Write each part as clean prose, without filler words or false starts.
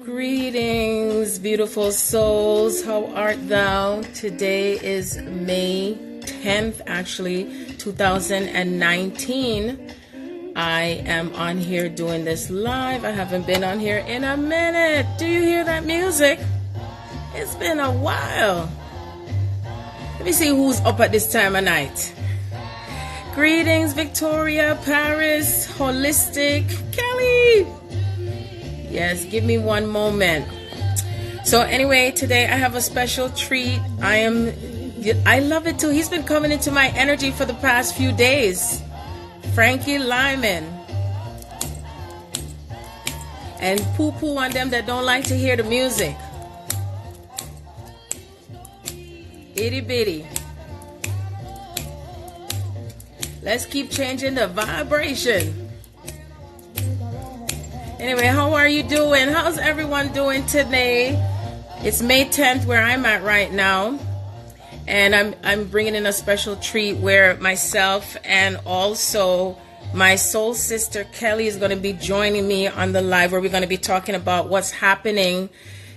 Greetings, beautiful souls. How art thou? Today is May 10th, actually, 2019. I am on here doing this live. I haven't been on here in a minute. Do you hear that music? It's been a while. Let me see who's up at this time of night. Greetings, Victoria, Paris, Holistic, Kelly. Yes, give me one moment. So anyway, today I have a special treat. I love it too. He's been coming into my energy for the past few days. Frankie Lyman. And poo-poo on them that don't like to hear the music. Itty bitty. Let's keep changing the vibration. Anyway, how are you doing? How's everyone doing today? It's May 10th where I'm at right now. And I'm bringing in a special treat where myself and also my soul sister Kelly is going to be joining me on the live, where we're going to be talking about what's happening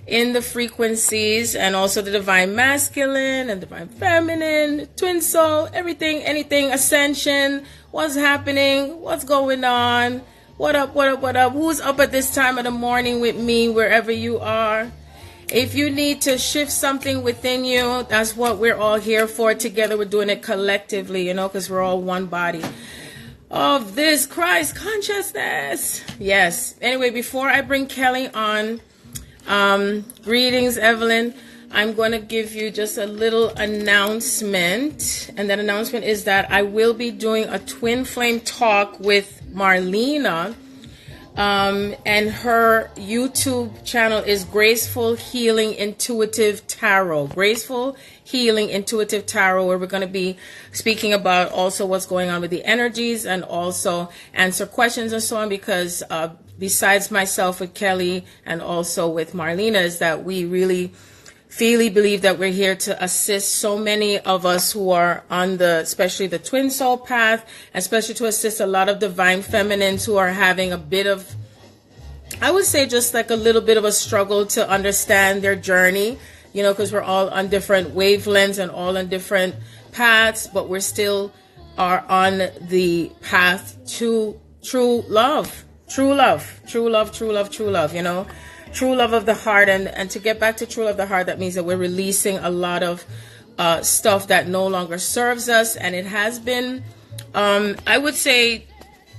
in the frequencies and also the divine masculine and divine feminine, twin soul, everything, anything, ascension, what's happening, what's going on, what up, what up, what up, who's up at this time of the morning with me, wherever you are. If you need to shift something within you, that's what we're all here for together. We're doing it collectively, because we're all one body of this Christ consciousness. Yes. Anyway, before I bring Kelly on, greetings, Evelyn. I'm going to give you just a little announcement. And that announcement is that I will be doing a twin flame talk with Marlena. And her YouTube channel is Graceful Healing Intuitive Tarot. Graceful Healing Intuitive Tarot, where we're going to be speaking about also what's going on with the energies and also answer questions and so on, because besides myself with Kelly and also with Marlena, is that we really believe that we're here to assist so many of us who are on especially the twin soul path, especially to assist a lot of divine feminines who are having a bit of, I would say, just like a little bit of a struggle to understand their journey, because we're all on different wavelengths and all on different paths, but we're still are on the path to true love, true love, true love, true love, true love, true love of the heart. And to get back to true love of the heart, that means that we're releasing a lot of stuff that no longer serves us. And it has been, I would say,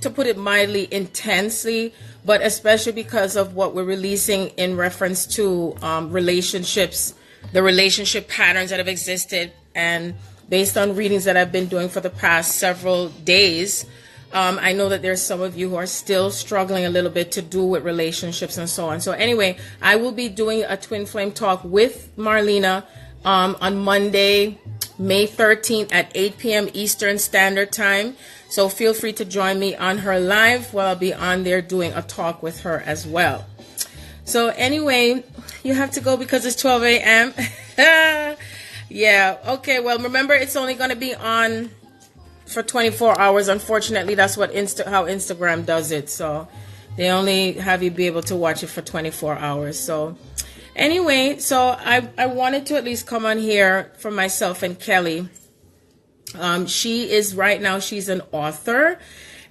to put it mildly, intensely, but especially because of what we're releasing in reference to relationships, the relationship patterns that have existed. And based on readings that I've been doing for the past several days, I know that there's some of you who are still struggling a little bit to do with relationships and so on. So anyway, I will be doing a twin flame talk with Marlena on Monday, May 13th at 8 p.m. Eastern Standard Time. So feel free to join me on her live while I'll be on there doing a talk with her as well. So anyway, you have to go because it's 12 a.m. Yeah. Okay. Well, remember, it's only going to be on for 24 hours. Unfortunately, that's what how Instagram does it. So they only have you be able to watch it for 24 hours. So anyway, so I wanted to at least come on here for myself and Kelly. She is right now, she's an author,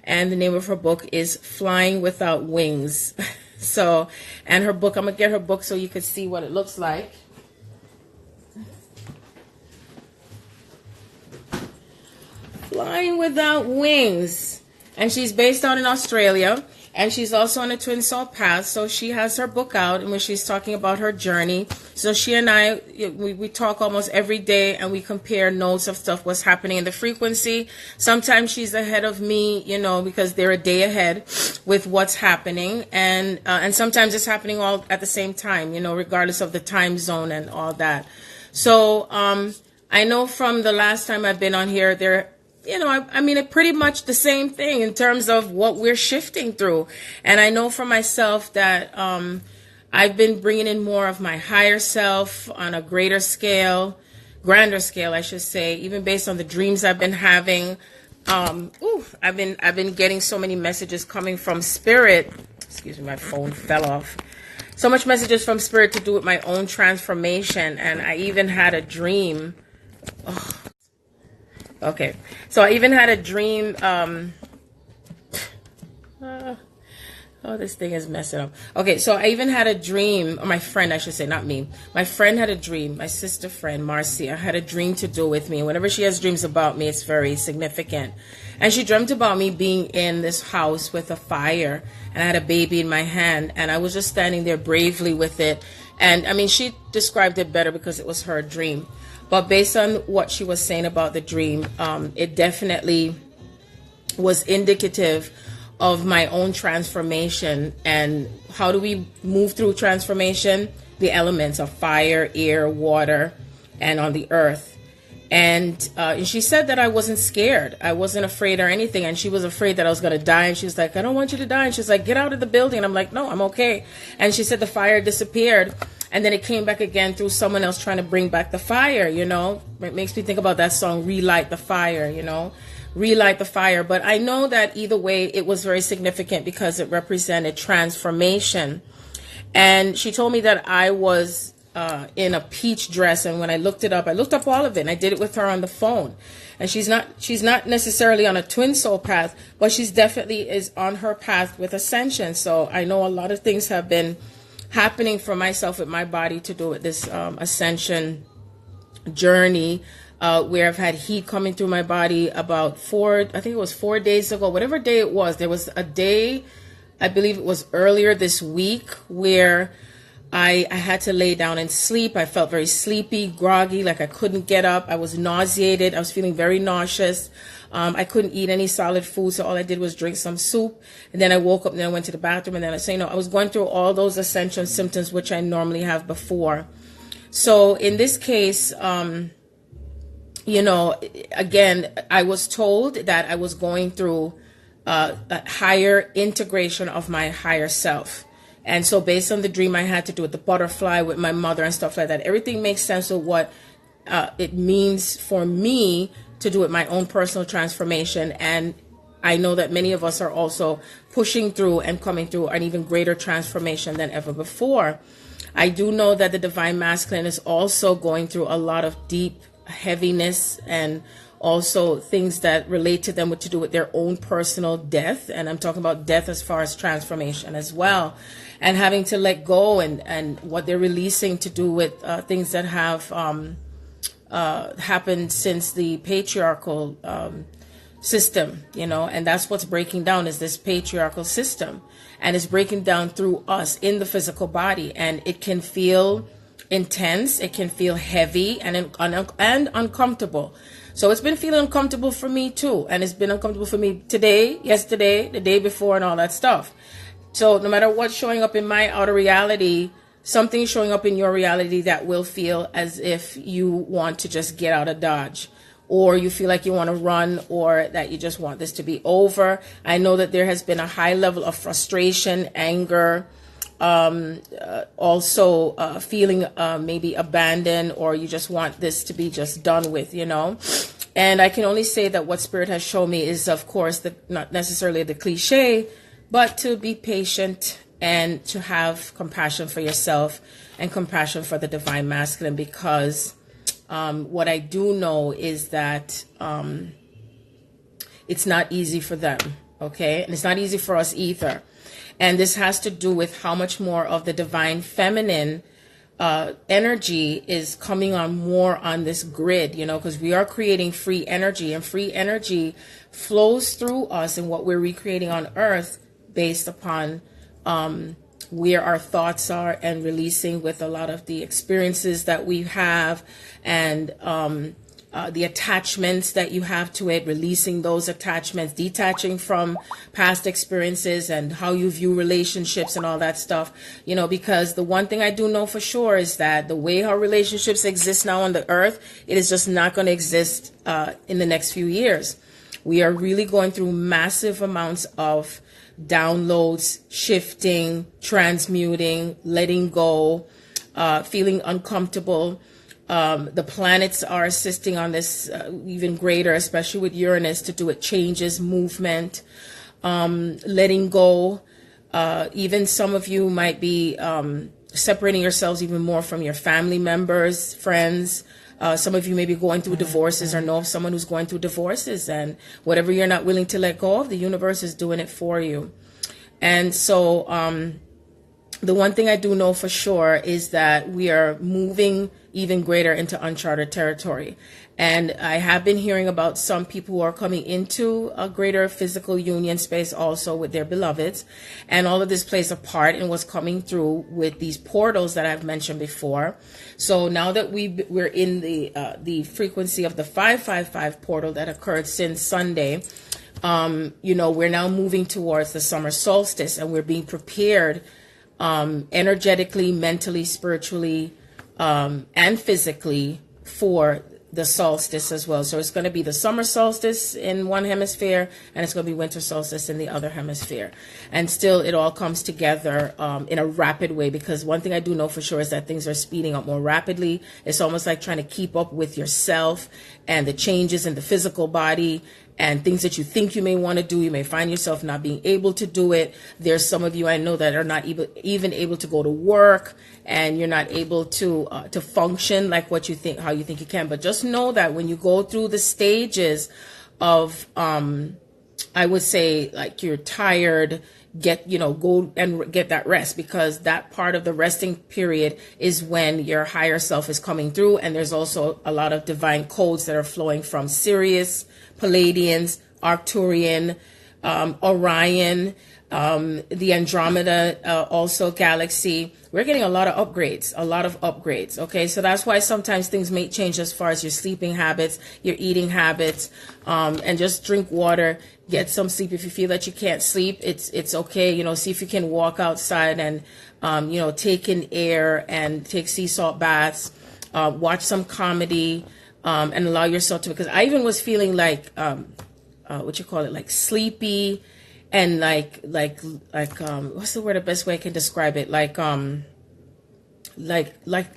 and the name of her book is Flying Without Wings. So, and her book, I'm going to get her book so you can see what it looks like. Flying Without Wings. And she's based out in Australia. And she's also on a twin soul path. So she has her book out in which she's talking about her journey. So she and I, we talk almost every day, and we compare notes of stuff, what's happening in the frequency. Sometimes she's ahead of me, because they're a day ahead with what's happening. And sometimes it's happening all at the same time, regardless of the time zone and all that. So I know from the last time I've been on here, I mean, pretty much the same thing in terms of what we're shifting through. And I know for myself that I've been bringing in more of my higher self on a greater scale, grander scale, I should say, even based on the dreams I've been having. I've been getting so many messages coming from spirit. Excuse me, my phone fell off. So much messages from Spirit to do with my own transformation. And I even had a dream. Oh. Okay. So I even had a dream. Oh, this thing is messing up. Okay, so I even had a dream, or my friend, I should say, not me. My friend had a dream, my sister friend, Marcia, had a dream to do with me. Whenever she has dreams about me, it's very significant. And she dreamt about me being in this house with a fire, and I had a baby in my hand, and I was just standing there bravely with it. And I mean, she described it better because it was her dream. But based on what she was saying about the dream, it definitely was indicative of my own transformation. And how do we move through transformation? The elements of fire, air, water, and on the earth. And she said that I wasn't scared. I wasn't afraid or anything. And she was afraid that I was going to die. And she was like, I don't want you to die. And she's like, get out of the building. And I'm like, no, I'm okay. And she said the fire disappeared. And then it came back again through someone else trying to bring back the fire, you know. It makes me think about that song, Relight the Fire, you know. Relight the fire. But I know that either way, it was very significant because it represented transformation. And she told me that I was in a peach dress. And when I looked it up, I looked up all of it. And I did it with her on the phone. And she's not necessarily on a twin soul path, but she's definitely is on her path with Ascension. So I know a lot of things have been happening for myself with my body to do with this Ascension journey. Where I've had heat coming through my body about 4 days ago, whatever day it was. There was a day, I believe it was earlier this week, where I had to lay down and sleep. I felt very sleepy, groggy, like I couldn't get up. I was nauseated. I was feeling very nauseous. I couldn't eat any solid food, so all I did was drink some soup. And then I woke up and then I went to the bathroom, and then I was going through all those Ascension symptoms, which I normally have before. So in this case, you know, again, I was told that I was going through a higher integration of my higher self. And so based on the dream I had to do with the butterfly, with my mother and stuff like that, everything makes sense of what it means for me to do with my own personal transformation. And I know that many of us are also pushing through and coming through an even greater transformation than ever before. I do know that the Divine Masculine is also going through a lot of deep heaviness, and also things that relate to them to do with their own personal death. And I'm talking about death as far as transformation as well, and having to let go, and what they're releasing to do with things that have happened since the patriarchal system, you know. And that's what's breaking down, is this patriarchal system, and it's breaking down through us in the physical body. And it can feel intense, it can feel heavy and uncomfortable. So it's been feeling uncomfortable for me too, and it's been uncomfortable for me today, yesterday, the day before, and all that stuff. So no matter what's showing up in my outer reality, something's showing up in your reality that will feel as if you want to just get out of Dodge, or you feel like you want to run, or that you just want this to be over. I know that there has been a high level of frustration, anger, also feeling maybe abandoned, or you just want this to be just done with, you know. And I can only say that what Spirit has shown me is, of course, not necessarily the cliche, but to be patient and to have compassion for yourself and compassion for the Divine Masculine, because what I do know is that it's not easy for them, okay? And it's not easy for us either. And this has to do with how much more of the Divine Feminine energy is coming on more on this grid, you know, because we are creating free energy, and free energy flows through us and what we're recreating on Earth based upon where our thoughts are, and releasing with a lot of the experiences that we have, and the attachments that you have to it, releasing those attachments, detaching from past experiences and how you view relationships and all that stuff, you know, because the one thing I do know for sure is that the way how relationships exist now on the earth, it is just not going to exist in the next few years. We are really going through massive amounts of downloads, shifting, transmuting, letting go, feeling uncomfortable. The planets are assisting on this even greater, especially with Uranus, to do with changes, movement, letting go. Even some of you might be separating yourselves even more from your family members, friends. Some of you may be going through divorces or know of someone who's going through divorces, and whatever you're not willing to let go of, the universe is doing it for you. And so the one thing I do know for sure is that we are moving even greater into uncharted territory. And I have been hearing about some people who are coming into a greater physical union space also with their beloveds. And all of this plays a part in what's coming through with these portals that I've mentioned before. So now that we're in the frequency of the 555 portal that occurred since Sunday, we're now moving towards the summer solstice, and we're being prepared energetically, mentally, spiritually, and physically for the solstice as well. So it's going to be the summer solstice in one hemisphere, and it's going to be winter solstice in the other hemisphere. And still, it all comes together in a rapid way, because one thing I do know for sure is that things are speeding up more rapidly. It's almost like trying to keep up with yourself and the changes in the physical body and things that you think you may want to do. You may find yourself not being able to do it. There's some of you I know that are not even able to go to work, and you're not able to function like what you think, how you think you can. But just know that when you go through the stages of, I would say, like, you're tired, go and get that rest, because that part of the resting period is when your higher self is coming through. And there's also a lot of divine codes that are flowing from Sirius, Palladians, Arcturian, Orion, the Andromeda, also galaxy. We're getting a lot of upgrades. Okay. So that's why sometimes things may change as far as your sleeping habits, your eating habits, and just drink water, get some sleep. If you feel that you can't sleep, it's okay. See if you can walk outside and, take in air and take sea salt baths, watch some comedy, and allow yourself to, because I even was feeling like, like sleepy, and like what's the word, the best way I can describe it? Like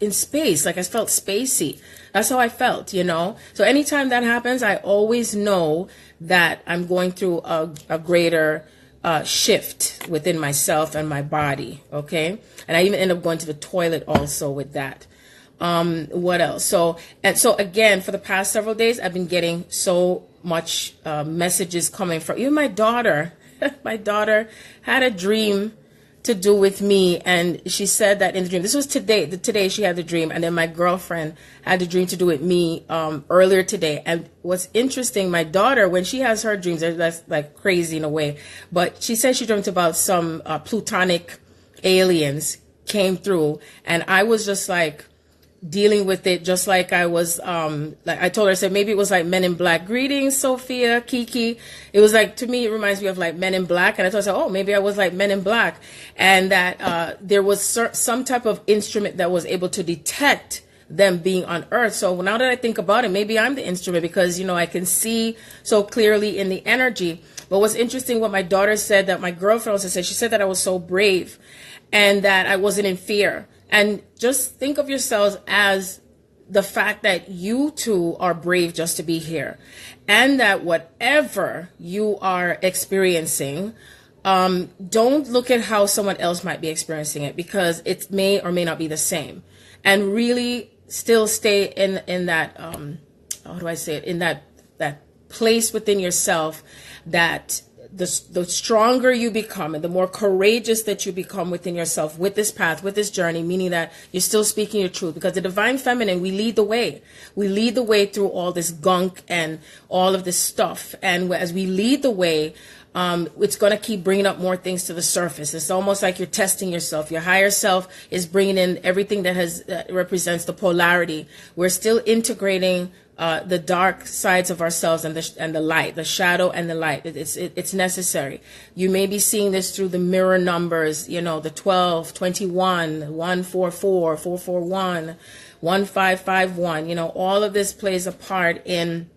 in space, like I felt spacey. That's how I felt, So anytime that happens, I always know that I'm going through a greater shift within myself and my body. Okay. And I even end up going to the toilet also with that. What else? So again, for the past several days, I've been getting so much messages coming from even my daughter. My daughter had a dream to do with me, and she said that in the dream, this was today she had the dream, and then my girlfriend had the dream to do with me earlier today. And what's interesting, my daughter, when she has her dreams, that's like crazy in a way, but she said she dreamt about some plutonic aliens came through, and I was just like dealing with it just like I was, like I told her, I said, maybe it was like Men in Black. Greetings, Sophia, Kiki. It was like, to me, it reminds me of like Men in Black. And I thought, oh, maybe I was like Men in Black. And that there was some type of instrument that was able to detect them being on Earth. So now that I think about it, maybe I'm the instrument, because, I can see so clearly in the energy. But what's interesting, what my daughter said, that my girlfriend also said, she said that I was so brave and that I wasn't in fear. And just think of yourselves as the fact that you too are brave just to be here, and that whatever you are experiencing, don't look at how someone else might be experiencing it, because it may or may not be the same. And really still stay in that, how do I say it, in that place within yourself, that the stronger you become and the more courageous that you become within yourself with this path, with this journey, meaning that you're still speaking your truth, because the divine feminine, we lead the way. We lead the way through all this gunk and all of this stuff. And as we lead the way, it's going to keep bringing up more things to the surface. It's almost like you're testing yourself. Your higher self is bringing in everything that represents the polarity. We're still integrating the dark sides of ourselves and the light, the shadow and the light. It's necessary. You may be seeing this through the mirror numbers, the 12, 21, 144, 441, 1551. All of this plays a part in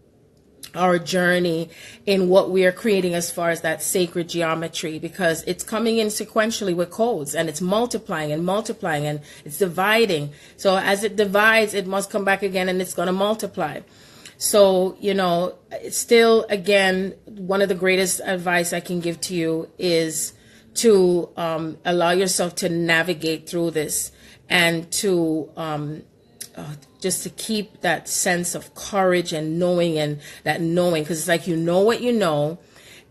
our journey, in what we are creating as far as that sacred geometry, because it's coming in sequentially with codes, and it's multiplying and it's dividing. So as it divides, it must come back again, and it's going to multiply. So, still, again, one of the greatest advice I can give to you is to allow yourself to navigate through this. and to just to keep that sense of courage and knowing, and that knowing, because it's like you know what you know,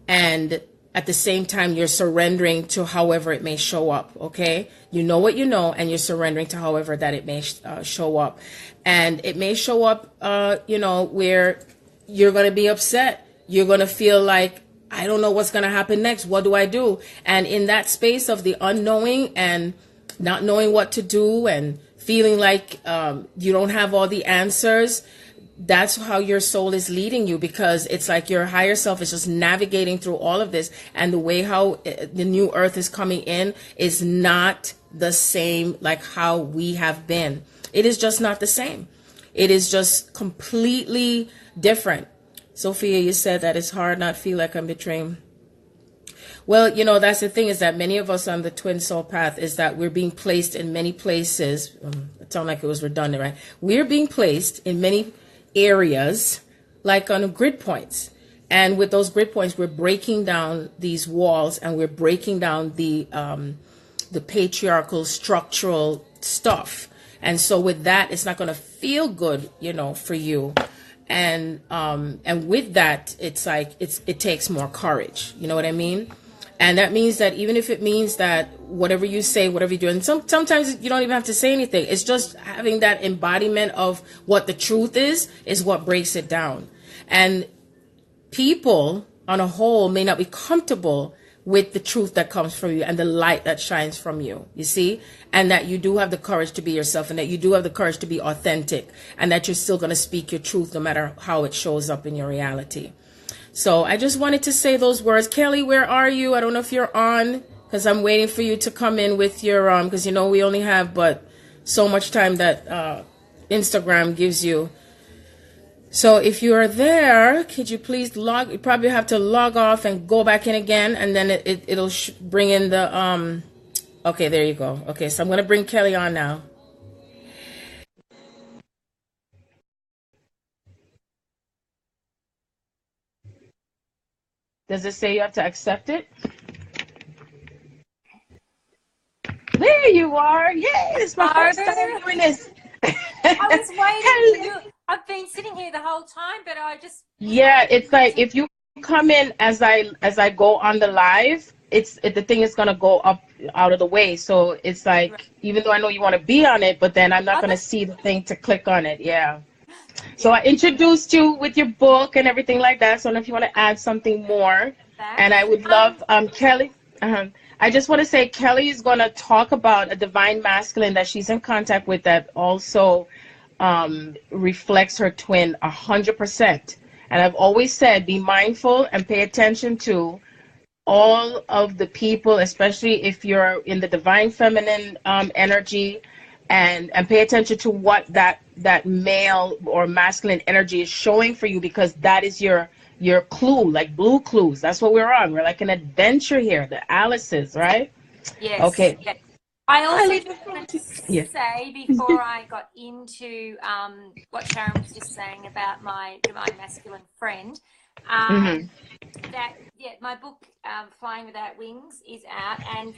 and at the same time you're surrendering to however it may show up. Okay, you know what you know, and you're surrendering to however that it may show up, and it may show up where you're going to be upset, you're going to feel like, I don't know what's going to happen next, what do I do? And in that space of the unknowing and not knowing what to do, and feeling like you don't have all the answers, that's how your soul is leading you, because it's like your higher self is just navigating through all of this, and the way how the new earth is coming in is not the same like how we have been. It is just not the same. It is just completely different. Sophia, you said that it's hard not feel like I'm betraying. Well, that's the thing, is that many of us on the twin soul path is that we're being placed in many places. It sounded like it was redundant, right? We're being placed in many areas, like on grid points. And with those grid points, we're breaking down these walls, and we're breaking down the patriarchal structural stuff. And so with that, it's not going to feel good, for you. And with that, it's like, it takes more courage. You know what I mean? And that means that even if it means that whatever you say, whatever you do, and sometimes you don't even have to say anything. It's just having that embodiment of what the truth is what breaks it down. And people on a whole may not be comfortable with the truth that comes from you and the light that shines from you, you see? And that you do have the courage to be yourself, and that you do have the courage to be authentic, and that you're still going to speak your truth no matter how it shows up in your reality. So I just wanted to say those words. Kelly, where are you? I don't know if you're on, because I'm waiting for you to come in with your, because we only have but so much time that Instagram gives you. So if you are there, could you please you probably have to log off and go back in again, and then it'll bring in the, okay, there you go. Okay, so I'm going to bring Kelly on now. Does it say you have to accept it? There you are. Yay, it's my first time doing this. I was waiting for you. I've been sitting here the whole time, but I just... Yeah, it's like if you come in as I go on the live, the thing is going to go up out of the way. So it's like, right, even though I know you want to be on it, but then I'm not going to see the thing to click on it. Yeah. So I introduced you with your book and everything like that. So I don't know if you want to add something more. And I would love, Kelly, I just want to say Kelly is going to talk about a divine masculine that she's in contact with that also reflects her twin 100%. And I've always said, be mindful and pay attention to all of the people, especially if you're in the divine feminine energy, and pay attention to what that male or masculine energy is showing for you, because that is your clue, like blue clues. That's what we're on. We're like an adventure here, the Alice's, right? Yes. Okay. Yes. I also just wanted to say, before I got into what Sharon was just saying about my divine masculine friend, that my book Flying Without Wings is out, and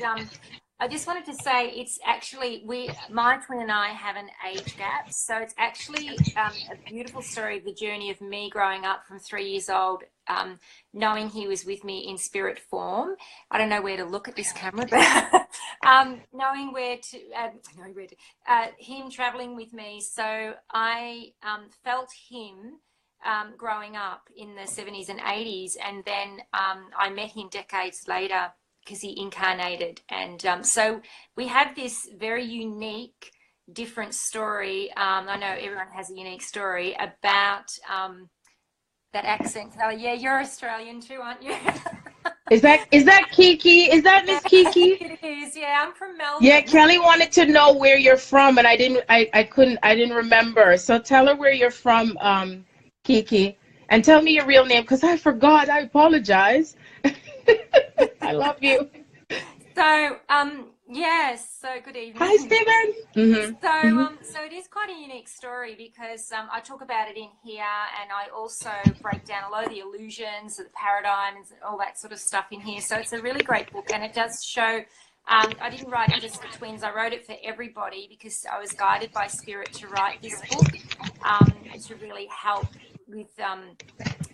I just wanted to say it's actually, my twin and I have an age gap, so it's actually a beautiful story of the journey of me growing up from 3 years old, knowing he was with me in spirit form. I don't know where to look at this camera, but knowing where to, him traveling with me. So I felt him growing up in the 70s and 80s, and then I met him decades later because he incarnated. And so we have this very unique, different story. I know everyone has a unique story about that accent. Kelly, yeah, you're Australian too, aren't you? Is that Kiki? Is that Miss Kiki? It is, yeah. I'm from Melbourne. Yeah, Kelly wanted to know where you're from, and I didn't remember. So tell her where you're from, Kiki, and tell me your real name, because I forgot. I apologize. I love you. So, yes. So good evening. Hi, Stephen. So it is quite a unique story, because I talk about it in here, and I also break down a lot of the illusions, the paradigms, and all that sort of stuff in here. So it's a really great book, and it does show I didn't write it just for twins. I wrote it for everybody because I was guided by spirit to write this book, to really help with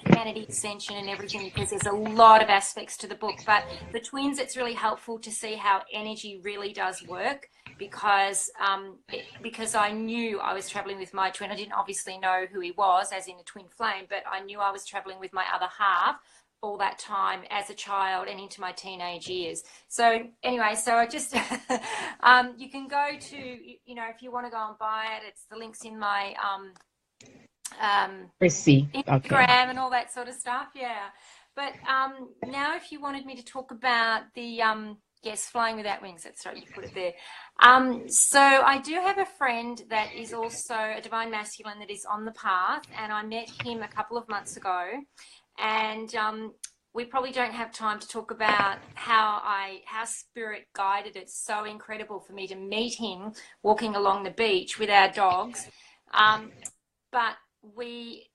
humanity, ascension, and everything, because there's a lot of aspects to the book. But for twins, it's really helpful to see how energy really does work, because I knew I was traveling with my twin. I didn't obviously know who he was, as in a twin flame, but I knew I was traveling with my other half all that time as a child and into my teenage years. So anyway, so I just you can go to, you know, if you want to go and buy it, it's the links in my Instagram, okay, and all that sort of stuff. Yeah. But now if you wanted me to talk about the yes, flying without wings, that's right, you put it there. So I do have a friend that is also a divine masculine that is on the path, and I met him a couple of months ago. And we probably don't have time to talk about how spirit guided. It's so incredible for me to meet him walking along the beach with our dogs. But we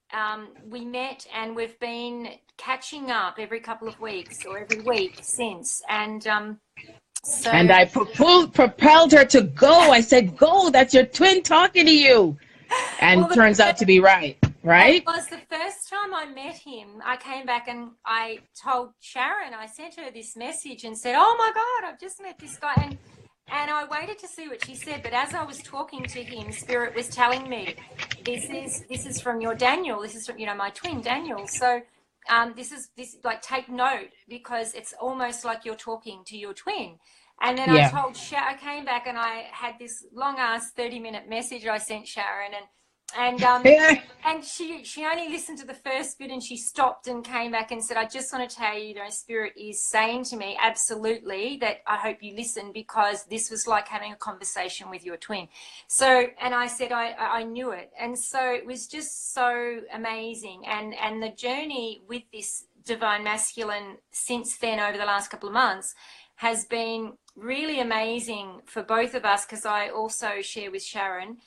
met, and we've been catching up every couple of weeks or every week since. And so, and I propelled her to go. I said, "Go! That's your twin talking to you." And well, turns out to be right. Right? It was the first time I met him. I came back and I told Sharon, I sent her this message and said, "Oh my God, I've just met this guy." And I waited to see what she said. But as I was talking to him, Spirit was telling me, this is from your Daniel. This is from, you know, my twin Daniel. So this like, take note, because it's almost like you're talking to your twin. And then I told Sharon, I came back and I had this long ass 30-minute message I sent Sharon, and she only listened to the first bit, and she stopped and came back and said, "I just want to tell you, you know, Spirit is saying to me, absolutely, that I hope you listen, because this was like having a conversation with your twin." So, and I said, I knew it. And so it was just so amazing. And the journey with this divine masculine since then, over the last couple of months, has been really amazing for both of us, because I also share with Sharon,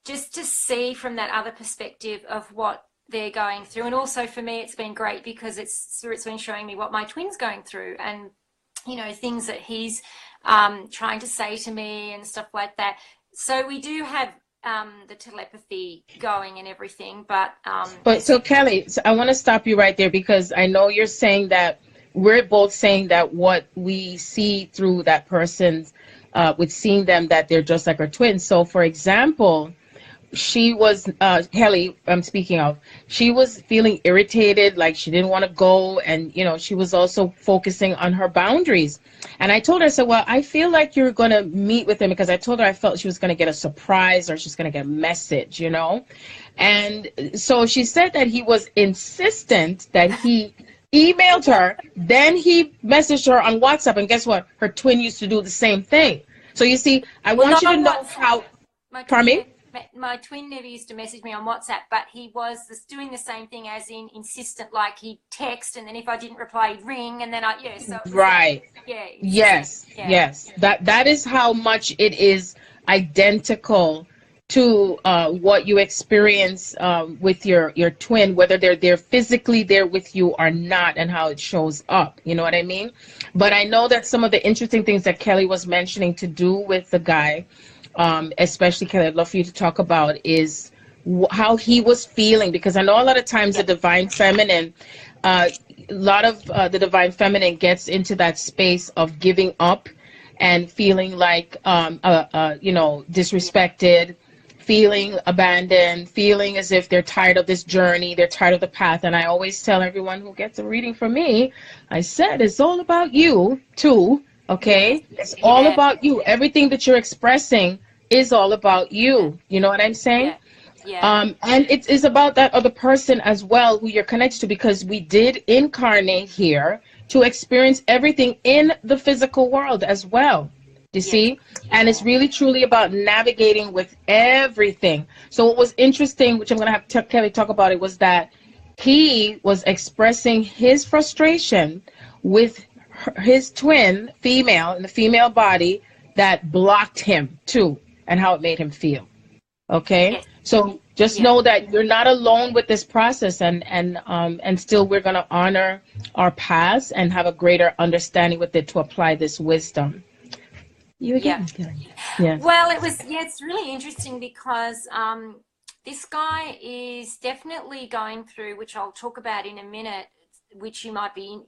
just to see from that other perspective of what they're going through. And also for me, it's been great because Spirit's been showing me what my twin's going through, and, you know, things that he's trying to say to me and stuff like that. So we do have the telepathy going and everything, but so Kelly, so I want to stop you right there, because I know you're saying that we're both saying that what we see through that person's with seeing them, that they're just like our twins. So for example, she was Kelly, I'm speaking of, she was feeling irritated, like she didn't want to go, and you know, she was also focusing on her boundaries. And I told her, I said, well, I feel like you're going to meet with him, because I told her I felt she was going to get a surprise, or she's going to get a message, you know. And so she said that he was insistent that he emailed her, then he messaged her on WhatsApp, and guess what? Her twin used to do the same thing. So you see, I want you to know how, pardon me? My twin never used to message me on WhatsApp, but he was doing the same thing, as in insistent, like he'd text, and then if I didn't reply, he'd ring, and then so right. Yes. That is how much it is identical to what you experience with your twin, whether they're physically there with you or not, and how it shows up. You know what I mean? But I know that some of the interesting things that Kelly was mentioning to do with the guy, especially Kelly, I'd love for you to talk about, is how he was feeling, because I know a lot of times the divine feminine, a lot of the divine feminine gets into that space of giving up and feeling like you know, disrespected, feeling abandoned, feeling as if they're tired of this journey, they're tired of the path. And I always tell everyone who gets a reading from me, I said, it's all about you too. Okay, it's all about you. Everything that you're expressing is all about you. You know what I'm saying? And it is about that other person as well, who you're connected to, because we did incarnate here to experience everything in the physical world as well. You see? And it's really truly about navigating with everything. So what was interesting, which I'm going to have Kelly talk about, it was that he was expressing his frustration with his twin female in the female body that blocked him too, and how it made him feel. Okay, so just know that you're not alone with this process, and still we're going to honor our past and have a greater understanding with it to apply this wisdom. You again. Yeah. Well, it's really interesting because this guy is definitely going through, which I'll talk about in a minute, which you might be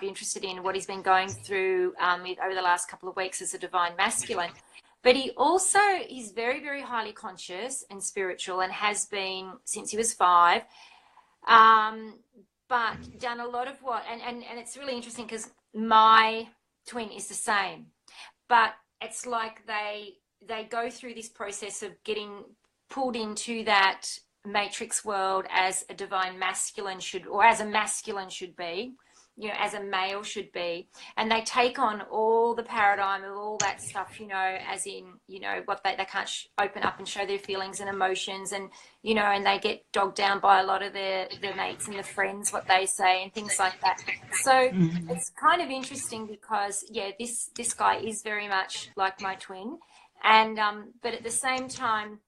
interested in, what he's been going through over the last couple of weeks as a divine masculine. But he also is very, very highly conscious and spiritual, and has been since he was 5. But done a lot of what, and it's really interesting because my twin is the same, but it's like they go through this process of getting pulled into that matrix world as a divine masculine should, or as a masculine should be, you know, as a male should be, and they take on all the paradigm of all that stuff, you know, as in, you know, what they can't open up and show their feelings and emotions, and, you know, and they get dogged down by a lot of their mates and the friends, what they say and things like that. So it's kind of interesting because, yeah, this guy is very much like my twin, and but at the same time,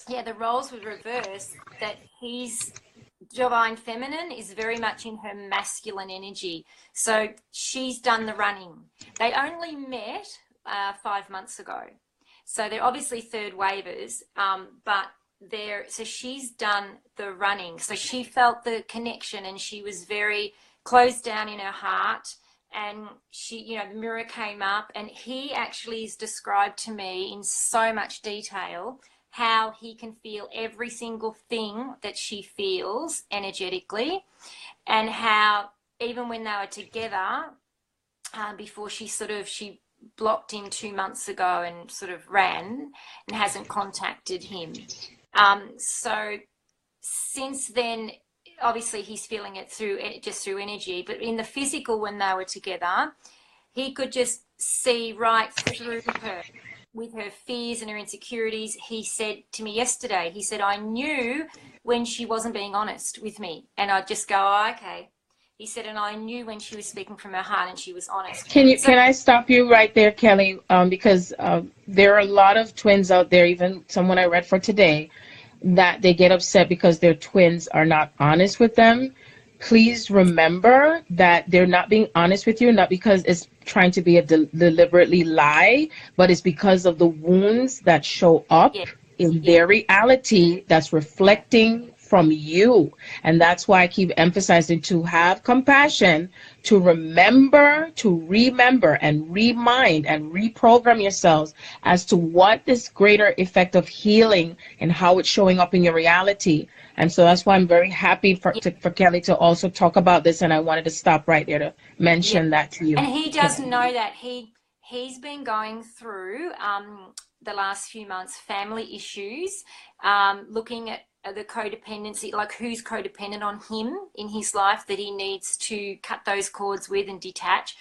yeah, the roles were reversed, that he's divine feminine is very much in her masculine energy. So she's done the running. They only met 5 months ago. So they're obviously third wavers, but so she's done the running. So she felt the connection, and she was very closed down in her heart. And she, you know, the mirror came up, and he actually is described to me in so much detail how he can feel every single thing that she feels energetically, and how even when they were together, before she blocked him 2 months ago and sort of ran and hasn't contacted him. So since then, obviously he's feeling it just through energy, but in the physical, when they were together, he could just see right through her with her fears and her insecurities. He said to me yesterday, he said, I knew when she wasn't being honest with me, and I'd just go, oh, okay. He said, and I knew when she was speaking from her heart and she was honest. Can I stop you right there, Kelly? Because there are a lot of twins out there, even someone I read for today, that they get upset because their twins are not honest with them. Please remember that they're not being honest with you, not because it's trying to be a deliberately lie, but it's because of the wounds that show up in their reality that's reflecting from you. And that's why I keep emphasizing to have compassion, to remember and remind and reprogram yourselves as to what this greater effect of healing and how it's showing up in your reality. And so that's why I'm very happy for Kelly to also talk about this, and I wanted to stop right there to mention that to you. And he does know that he's been going through the last few months family issues, looking at the codependency, like who's codependent on him in his life that he needs to cut those cords with and detach.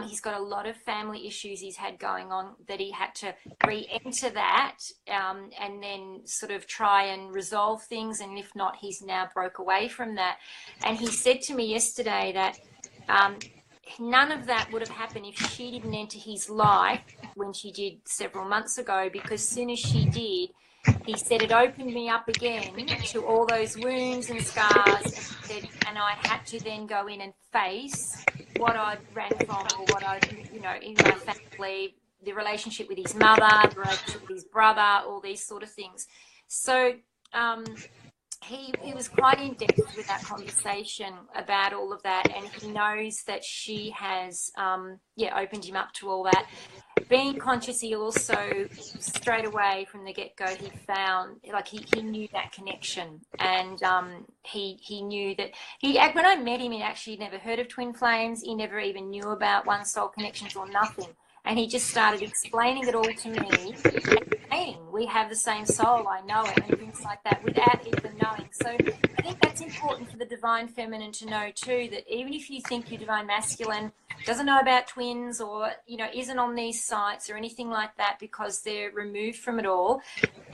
He's got a lot of family issues he's had going on that he had to re-enter that, and then sort of try and resolve things. And if not, he's now broke away from that. And he said to me yesterday that none of that would have happened if she didn't enter his life when she did several months ago, because as soon as she did, he said it opened me up again to all those wounds and scars, and I had to then go in and face what I ran from, or what I, you know, in my family, the relationship with his mother, the relationship with his brother, all these sort of things. So he was quite in depth with that conversation about all of that, and he knows that she has opened him up to all that. Being conscious, he also straight away from the get-go, he found, like, he knew that connection, and he knew that when I met him, he actually never heard of twin flames. He never even knew about one soul connections or nothing, and he just started explaining it all to me, and saying, we have the same soul, I know it, and things like that, without even knowing. So I think that's important for the divine feminine to know too, that even if you think your divine masculine doesn't know about twins, or, you know, isn't on these sites or anything like that because they're removed from it all,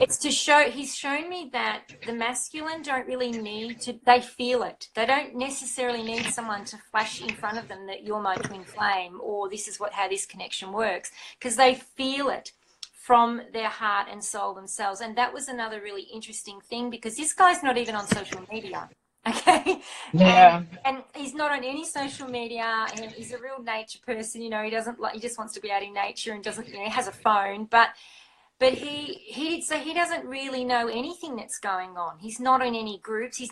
it's to show, he's shown me that the masculine don't really need to, they feel it. They don't necessarily need someone to flash in front of them that you're my twin flame, or this is how this connection works, because they feel it from their heart and soul themselves. And that was another really interesting thing, because this guy's not even on social media. Okay. Yeah. And he's not on any social media, and he's a real nature person. You know, he just wants to be out in nature and doesn't, you know, he has a phone, but he doesn't really know anything that's going on. He's not in any groups. He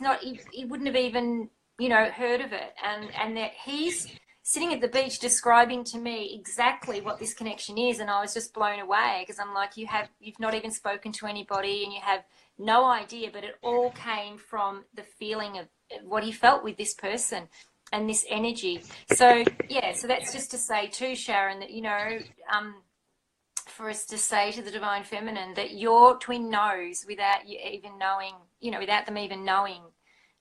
wouldn't have even, you know, heard of it. And that he's sitting at the beach describing to me exactly what this connection is, and I was just blown away, because I'm like, you've not even spoken to anybody, and you have no idea, but it all came from the feeling of what he felt with this person and this energy. So yeah, so that's just to say too, Sharon, that, you know, for us to say to the divine feminine that your twin knows without you even knowing, you know, without them even knowing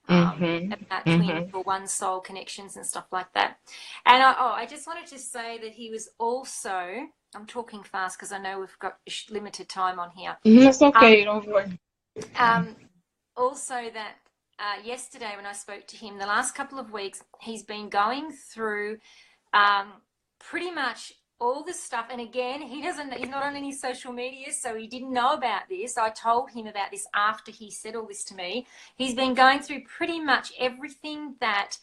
about twin or one soul connections and stuff like that. And I just wanted to say that he was also, I'm talking fast because I know we've got limited time on here. That's okay, don't worry. Also that yesterday when I spoke to him, the last couple of weeks, he's been going through pretty much all this stuff. And again, he's not on any social media, so he didn't know about this. I told him about this after he said all this to me. He's been going through pretty much everything that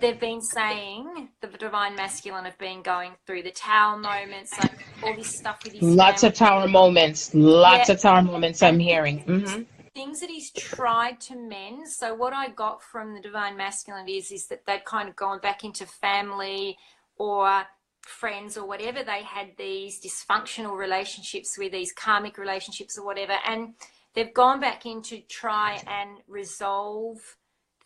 they've been saying, the divine masculine have been going through, the tower moments, like all this stuff with his lots family. of tower moments, lots of tower moments I'm hearing. Things that he's tried to mend. So what I got from the divine masculine is that they've kind of gone back into family or friends or whatever. They had these dysfunctional relationships with these karmic relationships or whatever, and they've gone back in to try and resolve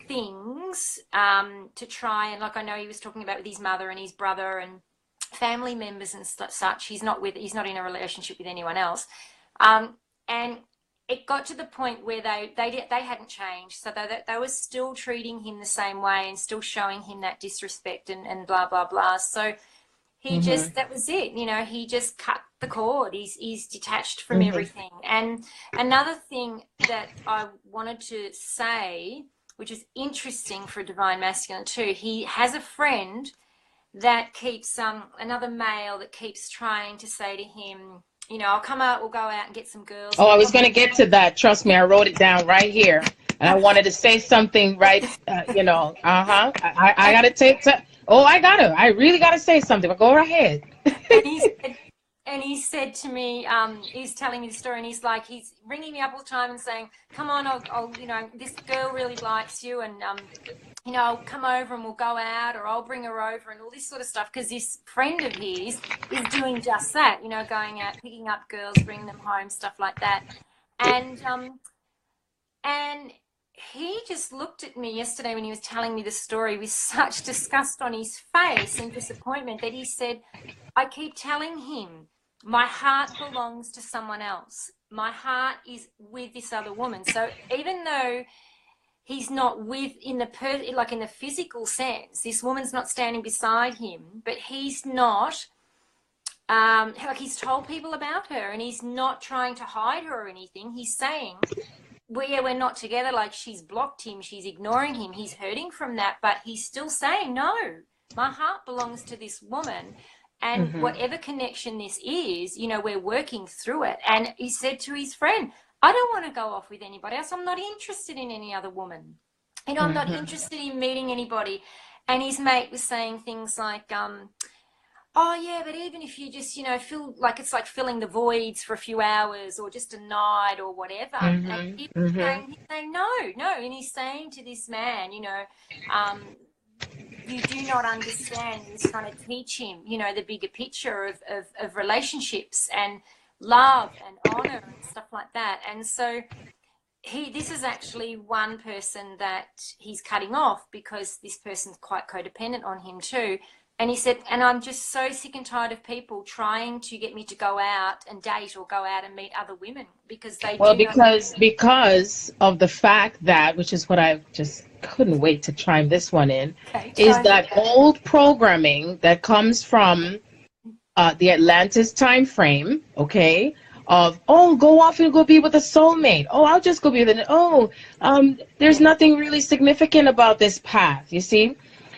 things, to try and, like, I know he was talking about with his mother and his brother and family members and such. He's not in a relationship with anyone else, and it got to the point where they hadn't changed, so they were still treating him the same way and still showing him that disrespect and blah blah blah. So he just, that was it, you know, he just cut the cord. He's detached from everything. And another thing that I wanted to say, which is interesting for a divine masculine too, he has a friend that keeps, another male that keeps trying to say to him, you know, I'll come out, we'll go out and get some girls. Oh, I was going to get to that. Trust me, I wrote it down right here. And I wanted to say something right, you know, I got to take time. Oh, I really got to say something, but go ahead. And he said to me, he's telling me the story, and he's like, he's ringing me up all the time and saying, come on, I'll you know, this girl really likes you, and, you know, I'll come over and we'll go out, or I'll bring her over, and all this sort of stuff, because this friend of his is doing just that, you know, going out, picking up girls, bringing them home, stuff like that. And he just looked at me yesterday when he was telling me the story with such disgust on his face and disappointment that he said, I keep telling him, my heart belongs to someone else. My heart is with this other woman. So even though he's not with in the physical sense, this woman's not standing beside him, but he's not, like, he's told people about her, and he's not trying to hide her or anything. He's saying, we're not together, like, she's blocked him, she's ignoring him, he's hurting from that, but he's still saying, no, my heart belongs to this woman, and whatever connection this is, you know, we're working through it. And he said to his friend, I don't want to go off with anybody else, I'm not interested in any other woman, you know, I'm not interested in meeting anybody. And his mate was saying things like, oh yeah, but even if you just, you know, feel like it's like filling the voids for a few hours or just a night or whatever. And he's saying, no. And he's saying to this man, you know, you do not understand. He's trying to teach him, you know, the bigger picture of relationships and love and honor and stuff like that. And so this is actually one person that he's cutting off, because this person's quite codependent on him too. And he said, and I'm just so sick and tired of people trying to get me to go out and date or go out and meet other women, because they because of the fact that, which is what I just couldn't wait to chime this one in, is that old programming that comes from the Atlantis time frame, okay, of, oh, go off and go be with a soulmate. Oh, I'll just go be with there's nothing really significant about this path, you see?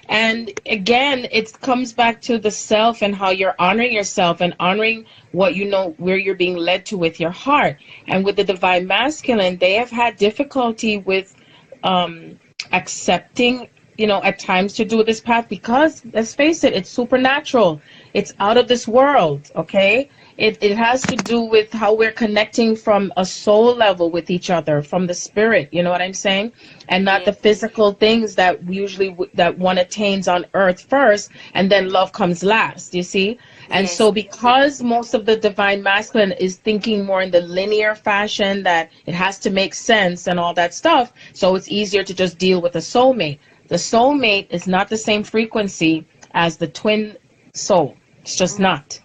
And again, it comes back to the self and how you're honoring yourself and honoring what you know, where you're being led to with your heart. And with the divine masculine, they have had difficulty with accepting, you know, at times to do this path, because let's face it, it's supernatural. It's out of this world, okay? It has to do with how we're connecting from a soul level with each other, from the spirit, you know what I'm saying? And not Yeah. the physical things that usually that one attains on earth first, and then love comes last, you see? And Yes. so because most of the divine masculine is thinking more in the linear fashion, that it has to make sense and all that stuff, so it's easier to just deal with a soulmate. The soulmate is not the same frequency as the twin soul. It's just No, not.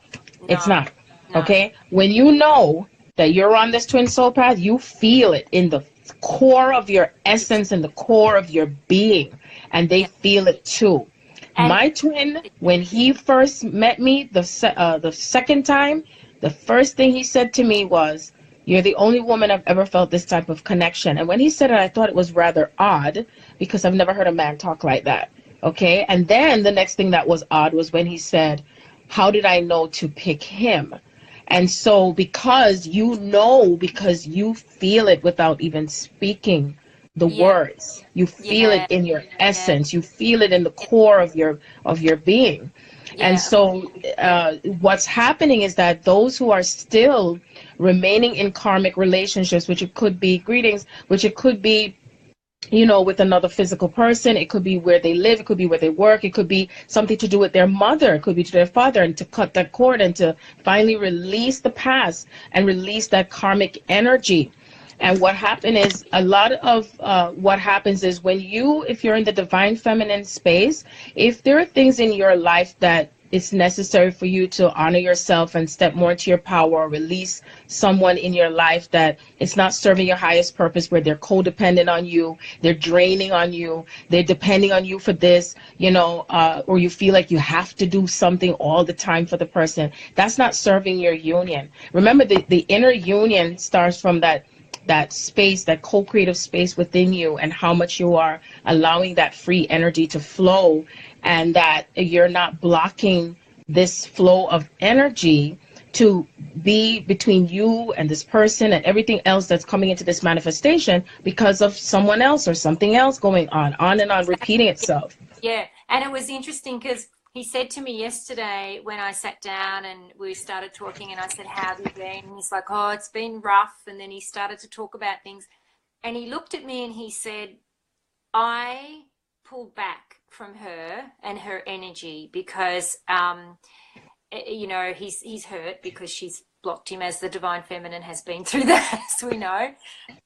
It's no, not. no. Okay? When you know that you're on this twin soul path, you feel it in the core of your essence and the core of your being. And they Yeah. feel it too. And My twin, when he first met me the second time, the first thing he said to me was, "You're the only woman I've ever felt this type of connection." And when he said it, I thought it was rather odd, because I've never heard a man talk like that. Okay? And then the next thing that was odd was when he said, "How did I know to pick him?" And so because you know, because you feel it without even speaking the yeah, words, you feel it yeah, in your yeah, essence, you feel it in the core of your being. And yeah, so what's happening is that those who are still remaining in karmic relationships, which it could be greetings, which it could be, you know, with another physical person, it could be where they live, it could be where they work, it could be something to do with their mother, it could be to their father, and to cut that cord and to finally release the past and release that karmic energy. And what happened is, a lot of what happens is, when you, if you're in the divine feminine space, if there are things in your life that it's necessary for you to honor yourself and step more into your power, or release someone in your life that it's not serving your highest purpose, where they're codependent on you, they're draining on you, they're depending on you for this, you know, or you feel like you have to do something all the time for the person, that's not serving your union. Remember, the inner union starts from that space, that co-creative space within you, and how much you are allowing that free energy to flow, and that you're not blocking this flow of energy to be between you and this person and everything else that's coming into this manifestation because of someone else or something else going on and on, repeating itself. yeah. And it was interesting because he said to me yesterday when I sat down and we started talking, and I said, "How have you been?" And he's like, "Oh, it's been rough." And then he started to talk about things, and he looked at me and he said, "I pulled back from her and her energy because, you know, he's hurt because she's blocked him, as the divine feminine has been through that, as we know."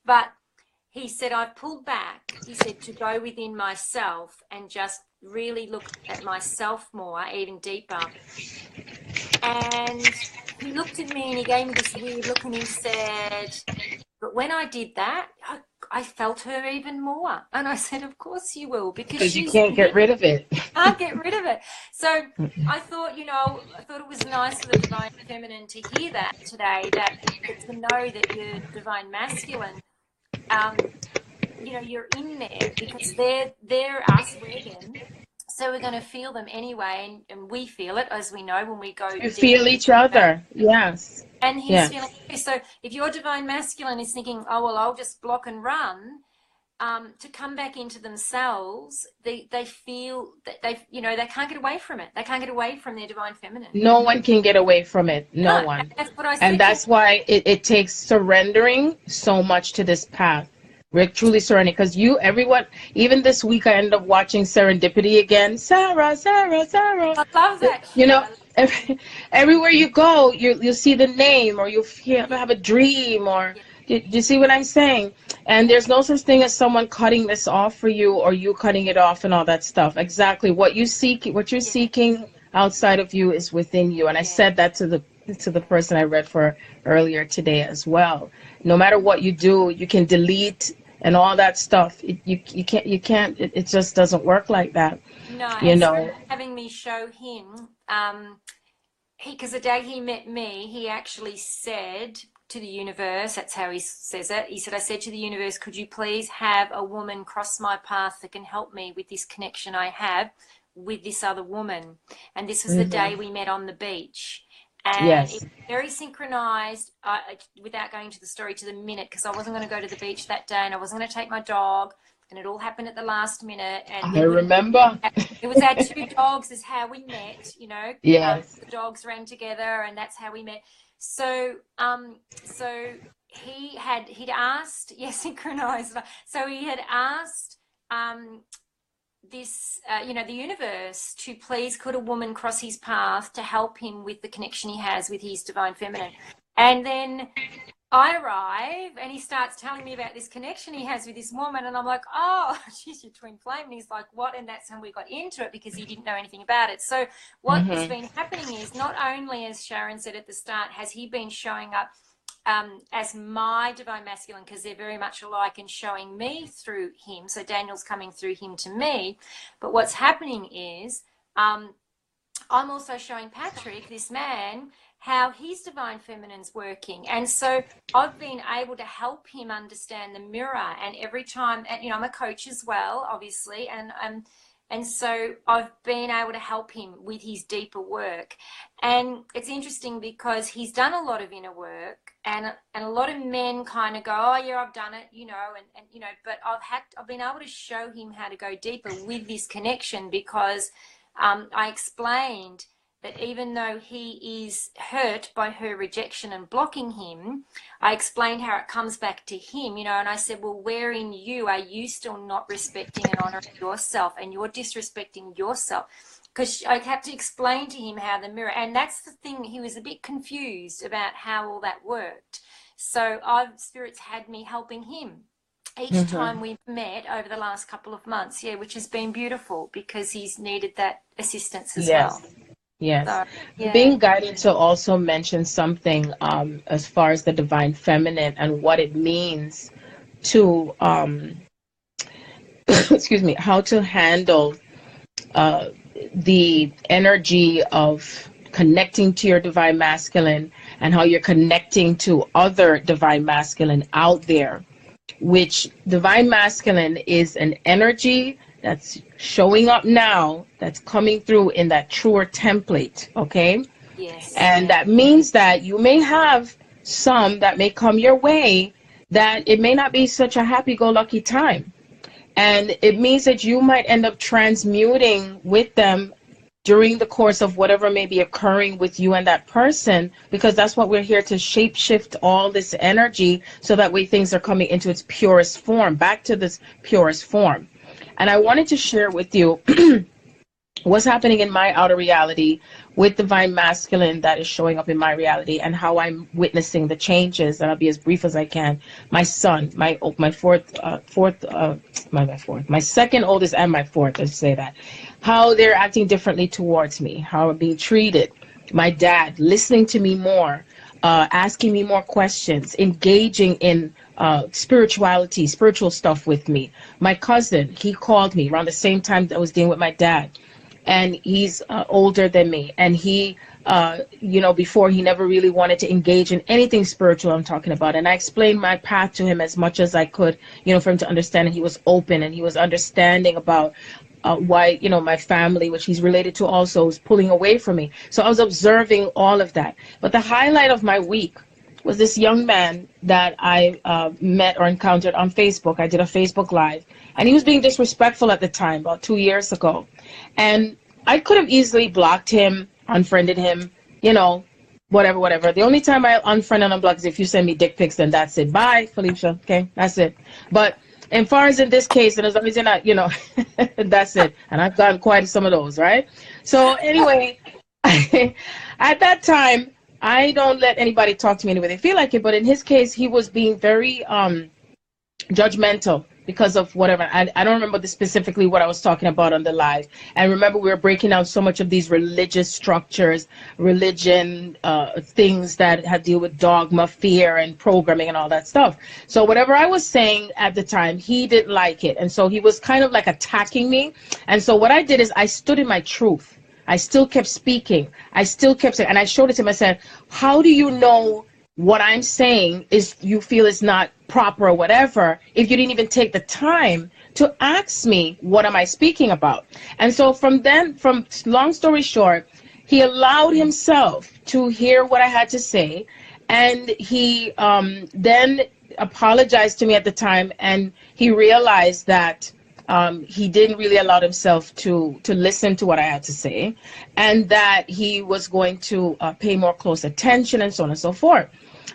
But he said, "I've pulled back," he said, "to go within myself and just really look at myself more, even deeper." And he looked at me and he gave me this weird look and he said, "But when I did that, I felt her even more." And I said, "Of course you will, because Because you she's can't get rid of it. can't get rid of it." So I thought, you know, I thought it was nice for the divine feminine to hear that today, that to know that you're divine masculine, you know, you're in there because they're us, we're them. So we're going to feel them anyway, and we feel it, as we know, when we go You deep. feel each other. Yes. And he's feeling Yes. it. So if your divine masculine is thinking, "Oh, well, I'll just block and run," to come back into themselves, they feel that you know, they can't get away from it. They can't get away from their divine feminine. No one can get away from it. No No, one. that's what I And said to him. that's why it takes surrendering so much to this path. We're truly surrendering, because everyone, even this week, I ended up watching Serendipity again. Sarah, Sarah, Sarah. I love that You show. know, everywhere you go, you'll see the name, or you'll have a dream, or you see what I'm saying? And there's no such thing as someone cutting this off for you, or you cutting it off, and all that stuff. Exactly what you seek, what you're seeking outside of you is within you. And I said that to the person I read for earlier today as well. No matter what you do, you can delete and all that stuff. You can't. It just doesn't work like that. No, You and so know. having me show him, because the day he met me, he actually said to the universe, that's how he says it, he said, "I said to the universe, could you please have a woman cross my path that can help me with this connection I have with this other woman?" And this was the day we met on the beach. And Yes. it was very synchronized, without going to the story to the minute, because I wasn't going to go to the beach that day and I wasn't going to take my dog, and it all happened at the last minute. And I remember. it was our two dogs is how we met, you know. Yes. The dogs ran together, and that's how we met. So he'd asked, yes, synchronized. So he had asked this, the universe to please could a woman cross his path to help him with the connection he has with his divine feminine. And then I arrive and he starts telling me about this connection he has with this woman, and I'm like, oh, she's your twin flame. And he's like, what? And that's when we got into it, because he didn't know anything about it. So what has been happening is, not only, as Sharon said at the start, has he been showing up as my divine masculine, because they're very much alike, and showing me through him. So Daniel's coming through him to me. But what's happening is I'm also showing Patrick, this man, how his divine feminine's working. And so I've been able to help him understand the mirror. And every time, and I'm a coach as well, obviously, and so I've been able to help him with his deeper work. And it's interesting because he's done a lot of inner work, and a lot of men kind of go, oh yeah, I've done it, and but I've been able to show him how to go deeper with this connection, because I explained that even though he is hurt by her rejection and blocking him, I explained how it comes back to him, and I said, well, where in you are you still not respecting and honoring yourself, and you're disrespecting yourself? Because I had to explain to him how the mirror, and that's the thing, he was a bit confused about how all that worked. So Spirit's had me helping him each time we've met over the last couple of months, which has been beautiful, because he's needed that assistance as well. Yes. So, yeah. Being guided to also mention something as far as the divine feminine and what it means to excuse me, how to handle the energy of connecting to your divine masculine, and how you're connecting to other divine masculine out there, which divine masculine is an energy that's showing up now, that's coming through in that truer template, okay? Yes. And that means that you may have some that may come your way that it may not be such a happy-go-lucky time. And it means that you might end up transmuting with them during the course of whatever may be occurring with you and that person, because that's what we're here to shape shift all this energy, so that way things are coming into its purest form, back to this purest form. And I wanted to share with you what's happening in my outer reality with divine masculine that is showing up in my reality, and how I'm witnessing the changes. And I'll be as brief as I can. My son, my second oldest and my fourth, let's say that, how they're acting differently towards me, how I'm being treated. My dad listening to me more, asking me more questions, engaging in spirituality, spiritual stuff with me. My cousin, he called me around the same time that I was dealing with my dad, and he's older than me, and he before, he never really wanted to engage in anything spiritual I'm talking about, and I explained my path to him as much as I could, for him to understand, and he was open, and he was understanding about why, my family, which he's related to also, is pulling away from me. So I was observing all of that. But the highlight of my week was this young man that I met or encountered on Facebook. I did a Facebook Live, and he was being disrespectful at the time, about 2 years ago. And I could have easily blocked him, unfriended him, whatever. The only time I unfriend and unblock is if you send me dick pics, then that's it. Bye, Felicia. Okay, that's it. But as far as in this case, and as long as you're not, that's it. And I've gotten quite some of those, right? So anyway, at that time, I don't let anybody talk to me any way they feel like it. But in his case, he was being very judgmental because of whatever. I don't remember specifically what I was talking about on the live. And remember, we were breaking down so much of these religious structures, religion, things that had to deal with dogma, fear, and programming and all that stuff. So whatever I was saying at the time, he didn't like it. And so he was kind of like attacking me. And so what I did is I stood in my truth. I still kept speaking. I still kept saying, and I showed it to him. I said, how do you know what I'm saying is you feel is not proper or whatever if you didn't even take the time to ask me what am I speaking about? And so from long story short, he allowed himself to hear what I had to say, and he then apologized to me at the time, and he realized that he didn't really allow himself to listen to what I had to say, and that he was going to pay more close attention and so on and so forth.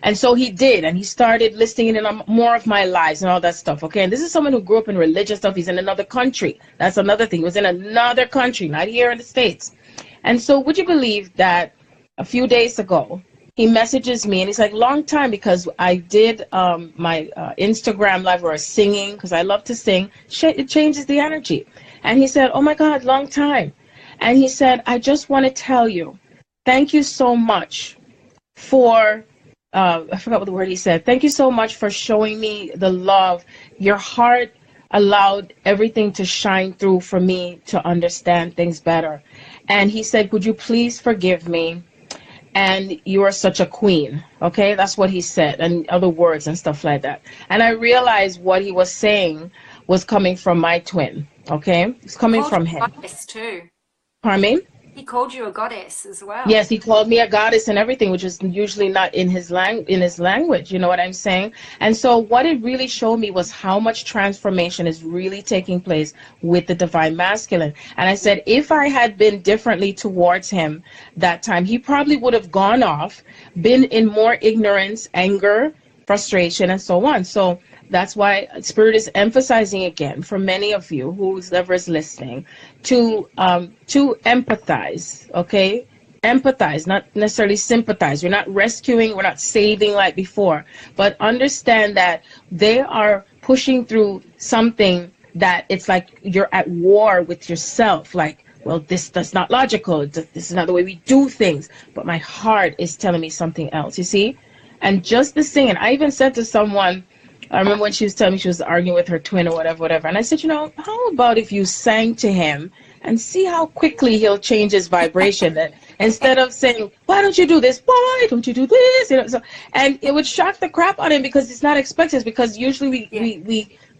And so he did, and he started listening in on more of my lives and all that stuff, okay? And this is someone who grew up in religious stuff. He's in another country. That's another thing. He was in another country, not here in the States. And so would you believe that a few days ago, he messages me, and he's like, long time, because I did my Instagram live where I was singing, because I love to sing. It changes the energy. And he said, oh, my God, long time. And he said, I just want to tell you, thank you so much for... I forgot what the word he said. Thank you so much for showing me the love. Your heart allowed everything to shine through for me to understand things better. And he said, would you please forgive me? And you are such a queen. Okay, that's what he said, and other words and stuff like that. And I realized what he was saying was coming from my twin. Okay, it's coming from him. Too. Pardon me? He called you a goddess as well. Yes, he called me a goddess and everything, which is usually not in his language, you know what I'm saying? And so what it really showed me was how much transformation is really taking place with the divine masculine. And I said, if I had been differently towards him that time, he probably would have gone off, been in more ignorance, anger, frustration, and so on. So that's why Spirit is emphasizing again for many of you whoever is listening to empathize, okay? Empathize, not necessarily sympathize. We're not rescuing, we're not saving like before, but understand that they are pushing through something that it's like you're at war with yourself, like, well, that's not logical, this is not the way we do things, but my heart is telling me something else, you see? And just the singing, I even said to someone, I remember when she was telling me she was arguing with her twin or whatever. And I said, you know, how about if you sang to him and see how quickly he'll change his vibration? That instead of saying, why don't you do this? Why don't you do this? You know, so, and it would shock the crap out of him because it's not expected. Because usually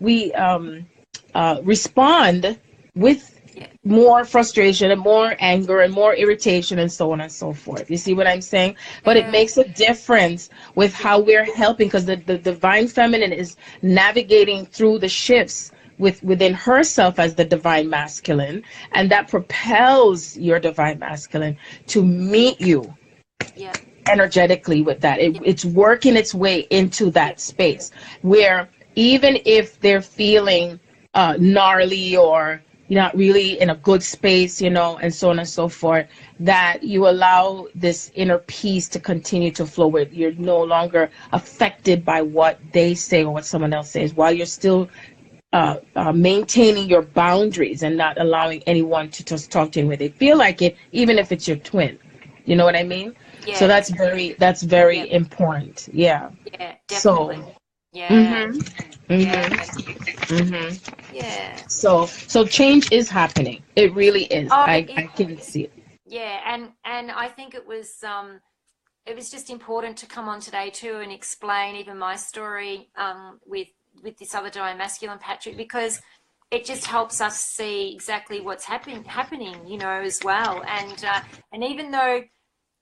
we respond with more frustration and more anger and more irritation and so on and so forth. You see what I'm saying? But it makes a difference with how we're helping, because the divine feminine is navigating through the shifts within herself as the divine masculine, and that propels your divine masculine to meet you energetically with that. It's working its way into that space where even if they're feeling gnarly or you're not really in a good space, you know, and so on and so forth, that you allow this inner peace to continue to flow where you're no longer affected by what they say or what someone else says, while you're still maintaining your boundaries and not allowing anyone to just talk to you when they feel like it, even if it's your twin. You know what I mean? Yeah. So that's very important. Yeah. Yeah, definitely. So, yeah. So change is happening. It really is. I can see it. Yeah, and I think it was just important to come on today too and explain even my story with this other divine masculine, Patrick, because it just helps us see exactly what's happening, you know, as well. And even though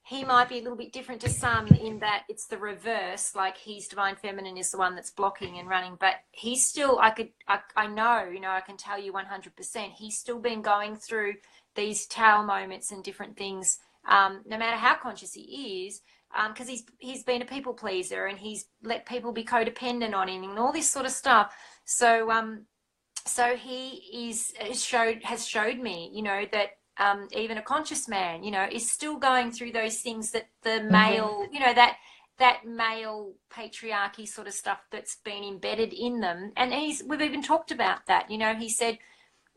he might be a little bit different to some in that it's the reverse, like his divine feminine is the one that's blocking and running, but he's still, I know, you know, I can tell you 100%, he's still been going through these tower moments and different things, no matter how conscious he is, because he's been a people pleaser and he's let people be codependent on him and all this sort of stuff. So he has showed me, you know, that even a conscious man, you know, is still going through those things that the male, you know, that male patriarchy sort of stuff that's been embedded in them. And we've even talked about that, you know. He said,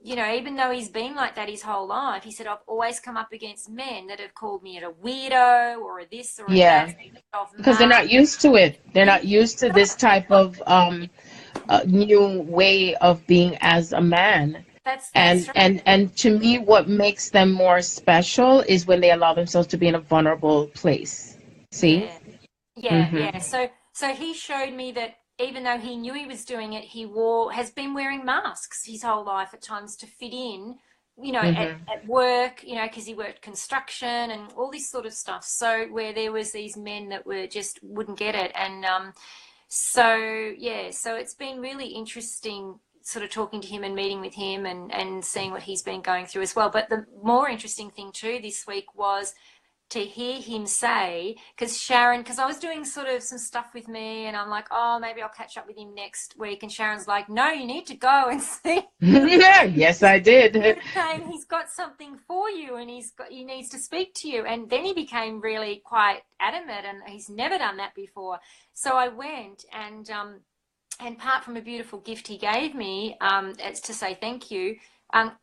you know, even though he's been like that his whole life, he said, I've always come up against men that have called me a weirdo or a this or a that. Because they're not used to it. They're not used to this type of new way of being as a man. That's right. And to me, what makes them more special is when they allow themselves to be in a vulnerable place. See? Yeah. So he showed me that even though he knew he was doing it, has been wearing masks his whole life at times to fit in you know, at work, you know, because he worked construction and all this sort of stuff. So where there was these men that were just wouldn't get it. And so, yeah, so it's been really interesting sort of talking to him and meeting with him and seeing what he's been going through as well. But the more interesting thing too this week was to hear him say, because I was doing sort of some stuff with me and I'm like, oh, maybe I'll catch up with him next week. And Sharon's like, no, you need to go and see. Yeah, yes, I did. Saying he's got something for you and he needs to speak to you. And then he became really quite adamant and he's never done that before. So I went and apart from a beautiful gift he gave me, it's to say thank you.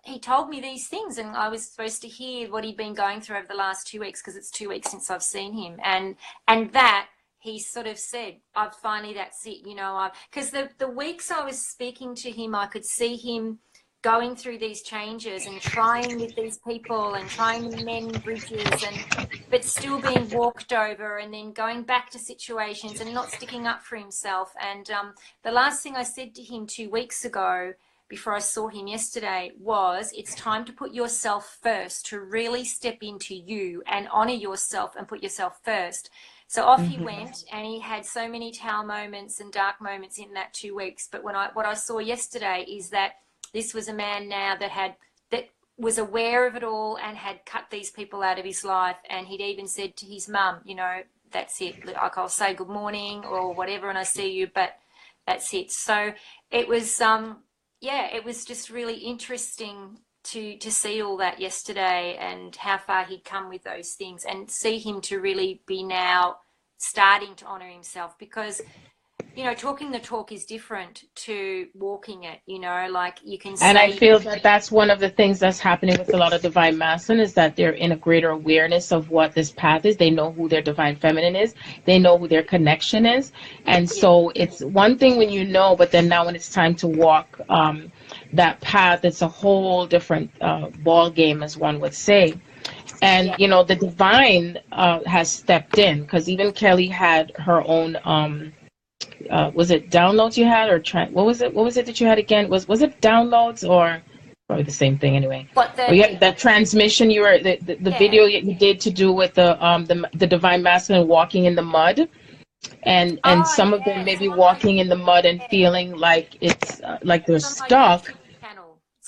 He told me these things and I was supposed to hear what he'd been going through over the last 2 weeks because it's 2 weeks since I've seen him. And that he sort of said, I've finally, that's it, you know, because the weeks I was speaking to him, I could see him going through these changes and trying with these people and trying to mend bridges but still being walked over and then going back to situations and not sticking up for himself. And the last thing I said to him 2 weeks ago before I saw him yesterday was, it's time to put yourself first, to really step into you and honor yourself and put yourself first. So off he went, and he had so many tower moments and dark moments in that 2 weeks. But what I saw yesterday is that this was a man now that was aware of it all and had cut these people out of his life. And he'd even said to his mum, you know, that's it. Like, I'll say good morning or whatever and I see you, but that's it. So it was, yeah, it was just really interesting to see all that yesterday and how far he'd come with those things and see him to really be now starting to honor himself, because, you know, talking the talk is different to walking it, you know, like you can say. And I feel that that's one of the things that's happening with a lot of divine masculine, is that they're in a greater awareness of what this path is. They know who their divine feminine is. They know who their connection is. And so it's one thing when you know, but then now when it's time to walk that path, it's a whole different ball game, as one would say. And, you know, the divine has stepped in, because even Kelly had her own was it downloads you had, or what was it that you had again? Was it downloads, or probably the same thing anyway? You had that transmission the video you did to do with the divine masculine walking in the mud, and some of them maybe walking in the mud and feeling like it's like they're stuck.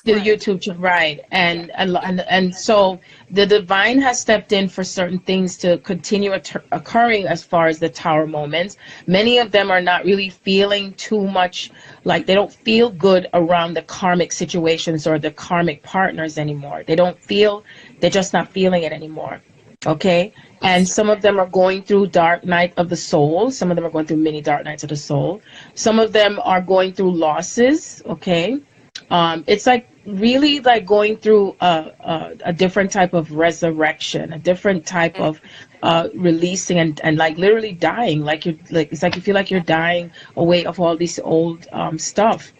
The YouTube channel, right? And so the divine has stepped in for certain things to continue occurring as far as the tower moments. Many of them are not really feeling too much, like they don't feel good around the karmic situations or the karmic partners anymore. They're just not feeling it anymore. Okay? And some of them are going through dark night of the soul. Some of them are going through many dark nights of the soul. Some of them are going through losses. Okay? It's like really like going through a different type of resurrection, a different type of releasing and like literally dying. It's like you feel like you're dying away of all this old stuff,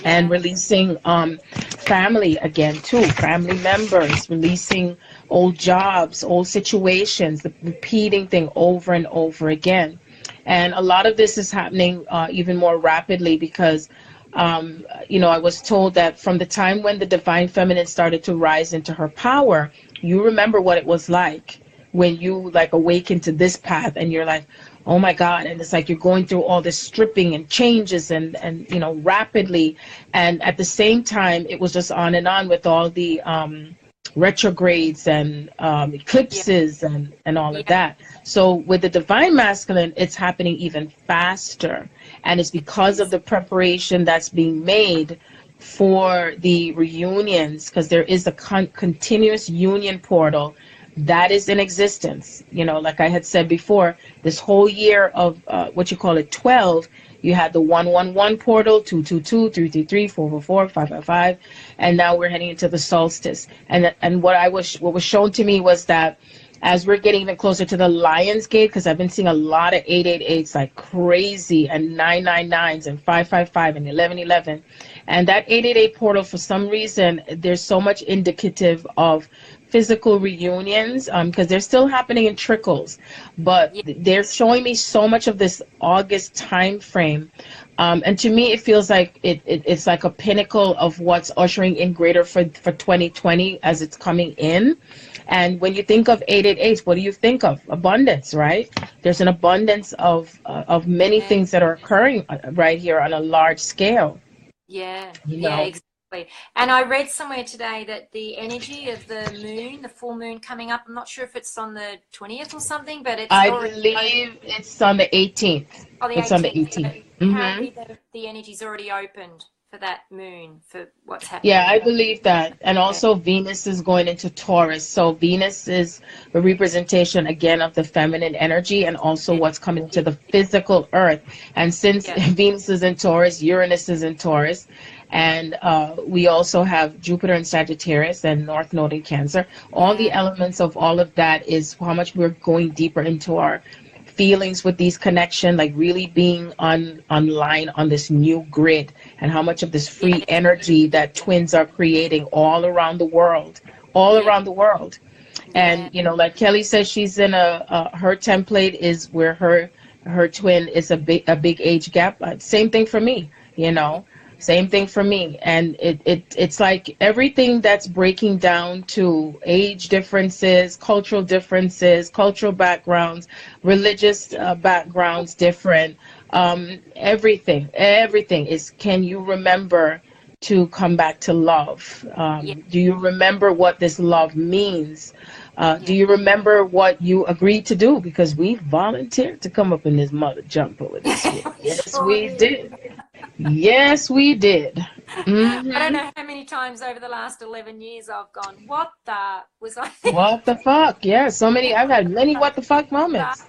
and releasing family again too, family members, releasing old jobs, old situations, the repeating thing over and over again. And a lot of this is happening even more rapidly because you know, I was told that from the time when the divine feminine started to rise into her power, you remember what it was like when you like awaken to this path and you're like, oh my God. And it's like you're going through all this stripping and changes and you know, rapidly. And at the same time, it was just on and on with all the retrogrades and eclipses and all of that. So with the divine masculine, it's happening even faster. And it's because of the preparation that's being made for the reunions, because there is a continuous union portal that is in existence. You know, like I had said before, this whole year of 12, you had the 111 portal, 222, 333, 444, 555, and now we're heading into the solstice. And what was shown to me was that as we're getting even closer to the Lion's Gate, because I've been seeing a lot of 888s like crazy, and 999s and 555 and 1111. And that 888 portal, for some reason, there's so much indicative of physical reunions, because they're still happening in trickles, but Yeah. they're showing me so much of this August time frame. And to me, it feels like it's like a pinnacle of what's ushering in greater for 2020 as it's coming in. And when you think of 888, what do you think of? Abundance, right? There's an abundance of many things that are occurring right here on a large scale. Yeah, You yeah, know, exactly. And I read somewhere today that the energy of the moon, the full moon coming up, I'm not sure if it's on the 20th or something, but it's I already believe it's on the 18th. oh, the It's on the 18th. So 18th. apparently the energy's already opened for that moon, for what's Yeah, I happening. believe that. And Yeah, also Venus is going into Taurus. So Venus is a representation again of the feminine energy and also yeah, what's coming to the physical earth. And since yeah, Venus is in Taurus, Uranus is in Taurus, and we also have Jupiter in Sagittarius and North Node in Cancer. All the yeah, elements of all of that is how much we're going deeper into our feelings with these connection, like really being online on this new grid, and how much of this yeah, free energy that twins are creating all around the world, all yeah, around the world. yeah, And you know, like Kelly says, she's in her template is where her twin is a big age gap. Same thing for me, you know. Same thing for me. And it's like everything that's breaking down to age differences, cultural backgrounds, religious backgrounds different. Everything is, can you remember to come back to love? yeah, Do you remember what this love means? yeah. Do you remember what you agreed to do? Because we volunteered to come up in this mother jumper with this one. We Yes, sure we did. did. Yes, we did. I don't Hmm. know how many times over the last 11 years I've gone, what the was I What the fuck? Yeah, so many. I've had many what the fuck that? moments.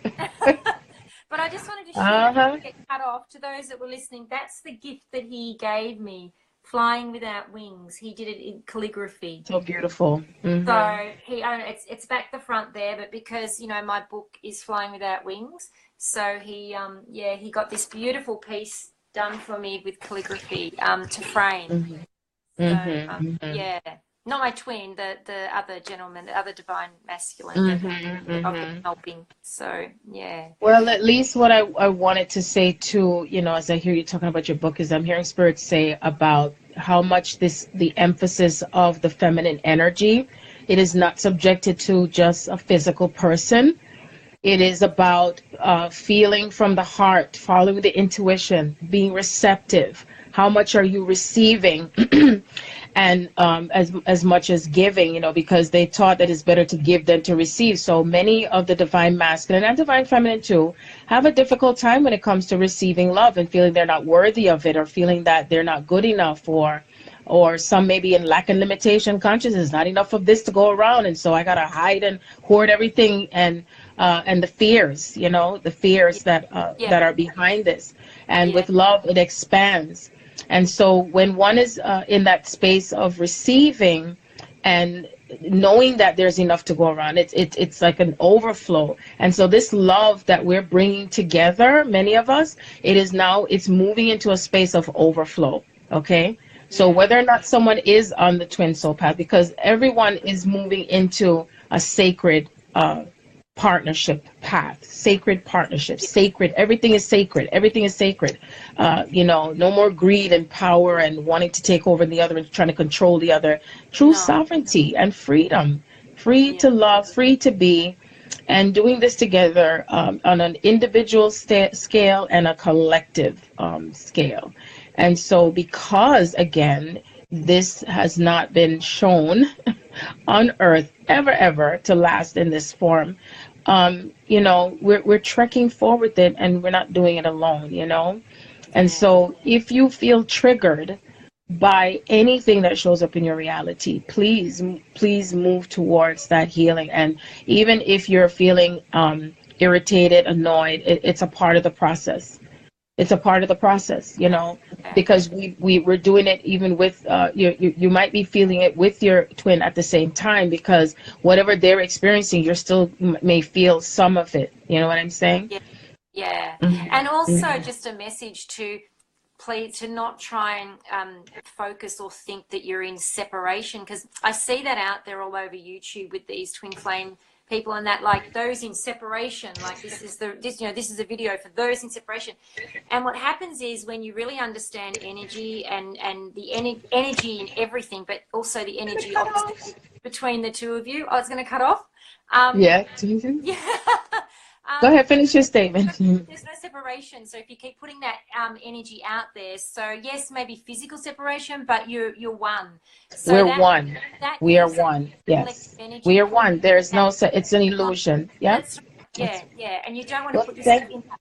But I just wanted to share, Uh-huh. get cut off to those that were listening. That's the gift that he gave me, flying without wings. He did it in calligraphy. So beautiful. Hmm. So he, I don't know, it's back the front there, but because my book is Flying Without Wings, so he got this beautiful piece done for me with calligraphy to frame. Hmm. So Hmm. Hmm. yeah, not my twin, the other gentleman, the other divine masculine that I've been Hmm. helping. So yeah, Well, at least what I wanted to say too, as I hear you talking about your book, is I'm hearing Spirit say about how much the emphasis of the feminine energy, it is not subjected to just a physical person. It is about feeling from the heart, following the intuition, being receptive. How much are you receiving? And as much as giving, because they taught that it's better to give than to receive. So many of the divine masculine and divine feminine too have a difficult time when it comes to receiving love and feeling they're not worthy of it, or feeling that they're not good enough, or some maybe in lack and limitation consciousness, not enough of this to go around, and so I gotta hide and hoard everything, and the fears, the fears yeah, that are behind this. And yeah, with love, it expands. And so when one is in that space of receiving and knowing that there's enough to go around, it's like an overflow. And so this love that we're bringing together, many of us, it's moving into a space of overflow. Okay. So yeah, whether or not someone is on the twin soul path, because everyone is moving into a sacred partnership path, sacred partnership, sacred, everything is sacred, everything is sacred. No more greed and power and wanting to take over the other and trying to control the other. True no, sovereignty and freedom, free yeah, to love, free to be, and doing this together on an individual scale and a collective scale. And so because, again, this has not been shown on earth ever to last in this form, we're trekking forward it, and we're not doing it alone. And yeah, so if you feel triggered by anything that shows up in your reality, please move towards that healing. And even if you're feeling irritated, annoyed, it's a part of the process. It's a part of the process, yeah, because we're doing it even with you might be feeling it with your twin at the same time, because whatever they're experiencing, you're still may feel some of it. You know what I'm saying? yeah, yeah. Hmm. And also Hmm. just a message to please to not try and focus or think that you're in separation, because I see that out there all over YouTube with these twin flame people, and that, like, those in separation, like this is a video for those in separation. And what happens is, when you really understand energy and the energy in everything, but also the energy opposite between the two of you. Oh, it's going to cut off. Yeah. Go ahead, finish your statement. There's no separation. So if you keep putting that energy out there, so yes, maybe physical separation, but you're one. So we're one. We are one. Yes, we are one. There's no. It's an illusion. Yeah. That's right. Yeah. And you don't want to put yourself in that